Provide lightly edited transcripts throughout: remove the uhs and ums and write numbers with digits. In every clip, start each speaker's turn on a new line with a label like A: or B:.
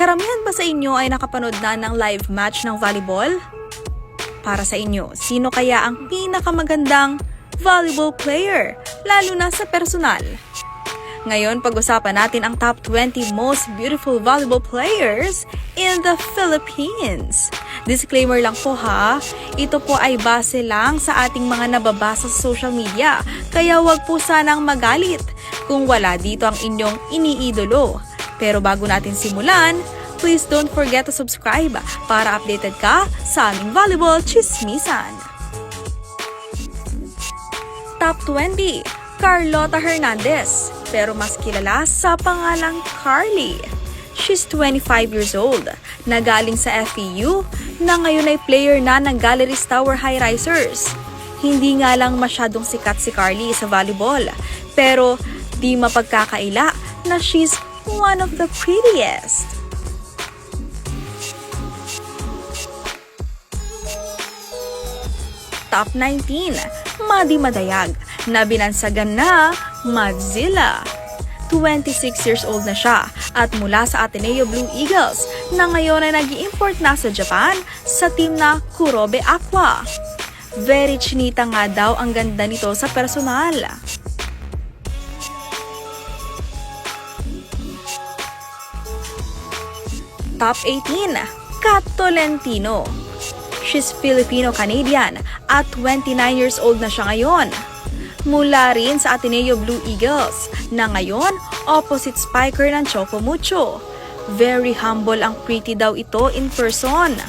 A: Karamihan ba sa inyo ay nakapanood na ng live match ng volleyball? Para sa inyo, sino kaya ang pinakamagandang volleyball player, lalo na sa personal? Ngayon, pag-usapan natin ang top 20 most beautiful volleyball players in the Philippines. Disclaimer lang po ha, ito po ay base lang sa ating mga nababasa sa social media, kaya wag po sanang magalit kung wala dito ang inyong iniidolo. Pero bago natin simulan, please don't forget to subscribe para updated ka sa aming volleyball chismisan. Top 20, Carlota Hernandez, pero mas kilala sa pangalang Carly. She's 25 years old, nagaling sa FEU, na ngayon ay player na ng Galleries Tower High Risers. Hindi nga lang masyadong sikat si Carly sa volleyball, pero di mapagkakaila na she's one of the prettiest. Top 19, Madi Madayag, na binansagan na Madzilla. 26 years old na siya at mula sa Ateneo Blue Eagles na ngayon ay nag-i-import na sa Japan sa team na Kurobe Aqua. Very chinita nga daw ang ganda nito sa personal. Top 18, Kat Tolentino. She's Filipino-Canadian at 29 years old na siya ngayon. Mula rin sa Ateneo Blue Eagles na ngayon opposite spiker ng Choco Mucho. Very humble ang pretty daw ito in person.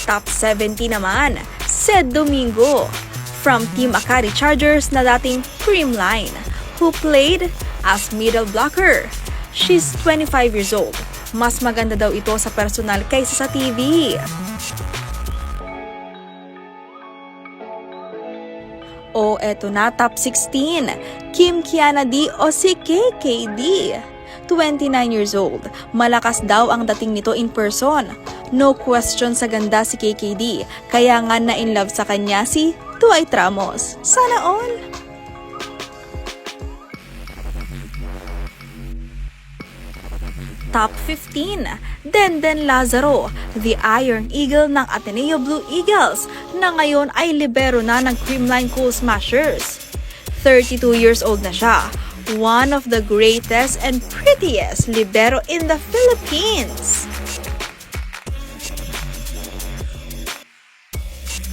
A: Top 70 naman, Ced Domingo from Team Akari Chargers na dating Creamline, who played as middle blocker. She's 25 years old. Mas maganda daw ito sa personal kaysa sa TV. O eto na, top 16, Kim Kiana D o si KKD. 29 years old. Malakas daw ang dating nito in person. No question sa ganda si KKD, kaya nga na-in-love sa kanya si Dwight Ramos. Sana all! Top 15, Denden Lazaro, the Iron Eagle ng Ateneo Blue Eagles, na ngayon ay libero na ng Creamline Cool Smashers. 32 years old na siya, one of the greatest and prettiest libero in the Philippines.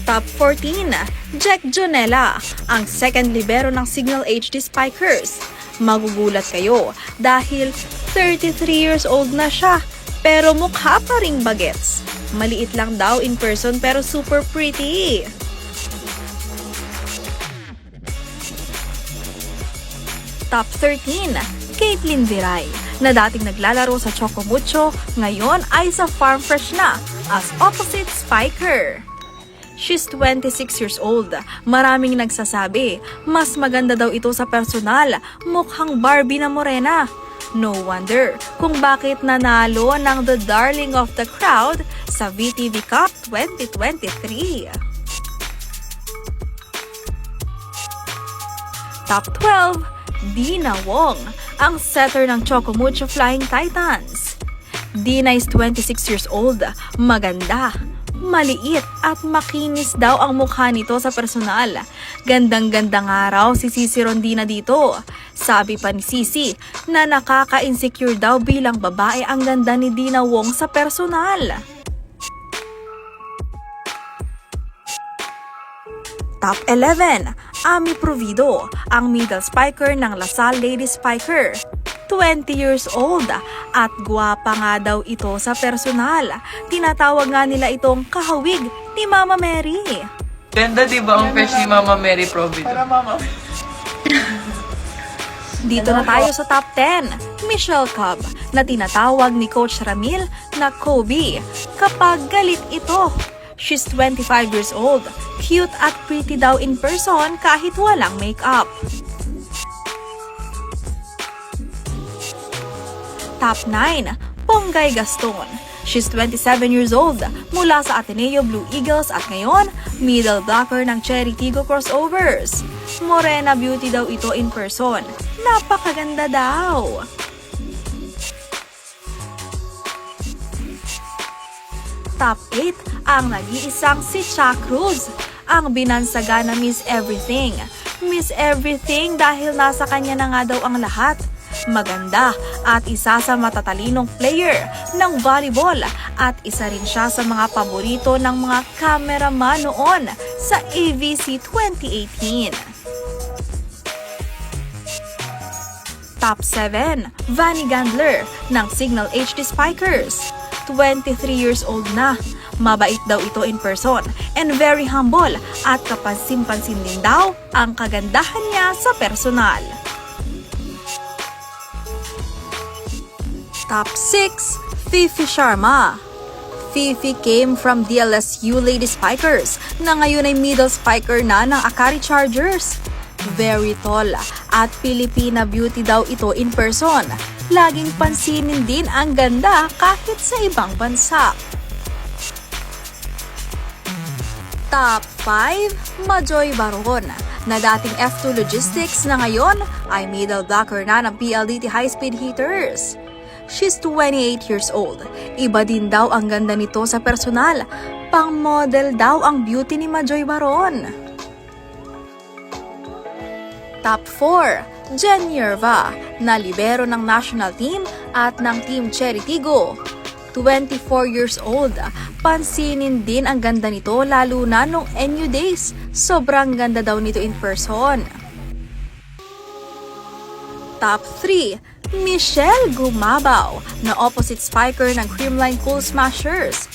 A: Top 14, Jack Jonella, ang second libero ng Signal HD Spikers. Magugulat kayo dahil 33 years old na siya, pero mukha pa ring bagets. Maliit lang daw in person pero super pretty. Top 13, Caitlin Viray, na dating naglalaro sa Choco Mucho, ngayon ay sa Farm Fresh na as opposite spiker. She's 26 years old. Maraming nagsasabi, mas maganda daw ito sa personal, mukhang Barbie na morena. No wonder kung bakit nanalo ng the darling of the crowd sa VTV Cup 2023. Top 12, Dina Wong, ang setter ng Choco Mucho Flying Titans. Dina is 26 years old, maganda, maliit at makinis daw ang mukha nito sa personal. Gandang-ganda nga raw si Sisi Rondina dito. Sabi pa ni Sisi na nakaka-insecure daw bilang babae ang ganda ni Dina Wong sa personal. Top 11, Ami Provido, ang middle spiker ng Lasal Ladies Spiker. 20 years old at gwapa nga daw ito sa personal. Tinatawag nga nila itong kahawig ni Mama Mary.
B: Ganda diba ang fresh ni Mama Mary Provido?
C: Para mama.
A: Dito na tayo sa top 10, Michelle Cobb, na tinatawag ni Coach Ramil na Kobe kapag galit ito. She's 25 years old, cute at pretty daw in person kahit walang makeup. Top 9, Ponggay Gaston. She's 27 years old, mula sa Ateneo Blue Eagles at ngayon, middle blocker ng Cherry Tigo Crossovers. Morena beauty daw ito in person. Napakaganda daw. Top 8, ang nag-iisang si Cha Cruz, ang binansaga na Miss Everything. Miss Everything dahil nasa kanya na nga daw ang lahat. Maganda at isa sa matatalinong player ng volleyball at isa rin siya sa mga paborito ng mga cameraman noon sa AVC 2018. Top 7, Vanny Gandler ng Signal HD Spikers. 23 years old na. Mabait daw ito in person and very humble at kapansin-pansin din daw ang kagandahan niya sa personal. Top 6, Fifi Sharma. Fifi came from DLSU Lady Spikers na ngayon ay middle spiker na ng Akari Chargers. Very tall at Filipina beauty daw ito in person. Laging pansinin din ang ganda kahit sa ibang bansa. Top 5, Majoy Baron na dating F2 Logistics na ngayon ay middle blocker na ng PLDT High Speed Hitters. She's 28 years old. Iba din daw ang ganda nito sa personal. Pang-model daw ang beauty ni Majoy Baron. Top 4, Jen Yerva na libero ng national team at ng Team Cherry Tigo. 24 years old. Pansinin din ang ganda nito lalo na nung NU days. Sobrang ganda daw nito in person. Top 3, Michelle Gumabaw na opposite spiker ng Creamline Cool Smashers.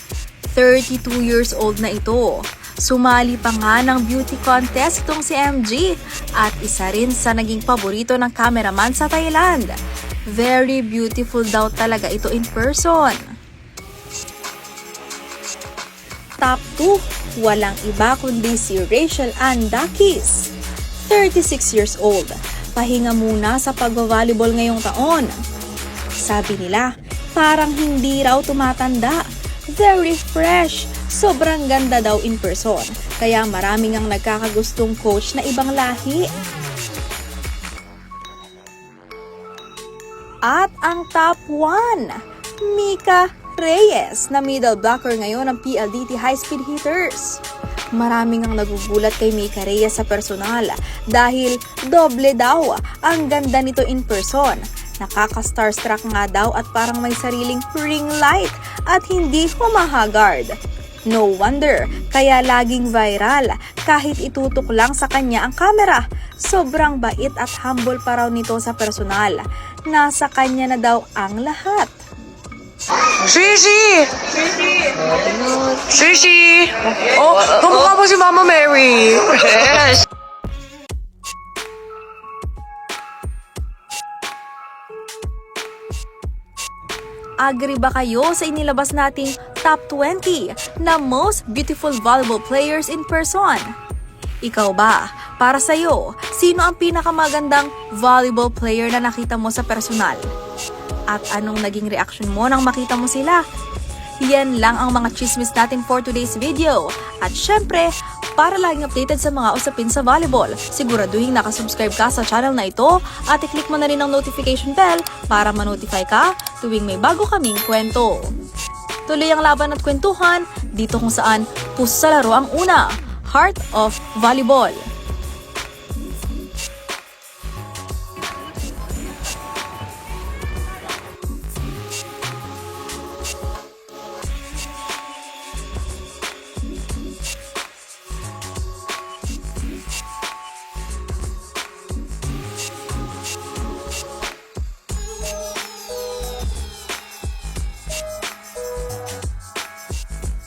A: 32 years old na ito. Sumali pa nga ng beauty contest itong si MG at isa rin sa naging paborito ng cameraman sa Thailand. Very beautiful daw talaga ito in person. Top 2, walang iba kundi si Rachel Ann Dakis. 36 years old. Pahinga muna sa pag-volleyball ngayong taon. Sabi nila, parang hindi raw tumatanda. Very fresh. Sobrang ganda daw in person. Kaya maraming ang nagkakagustong coach na ibang lahi. At ang top 1, Mika Reyes na middle blocker ngayon ng PLDT High Speed Hitters. Maraming ang nagugulat kay Mika Reyes sa personal dahil doble daw ang ganda nito in person. Nakaka-starstruck nga daw at parang may sariling ring light at hindi humahagard. No wonder, kaya laging viral kahit itutok lang sa kanya ang kamera. Sobrang bait at humble pa raw nito sa personal. Nasa kanya na daw ang lahat.
B: Shishi! Shishi! Oh, kamukha mo si Mama Mary. Yes!
A: Agree ba kayo sa inilabas nating top 20 na most beautiful volleyball players in person? Ikaw ba? Para sa'yo, sino ang pinakamagandang volleyball player na nakita mo sa personal? At anong naging reaction mo nang makita mo sila? Yan lang ang mga chismis natin for today's video. At syempre, para laging updated sa mga usapin sa volleyball, siguraduhin nakasubscribe ka sa channel na ito at i-click mo na rin ang notification bell para ma-notify ka tuwing may bago kaming kwento. Tuloy ang laban at kwentuhan dito kung saan puso sa laro ang una, Heart of Volleyball.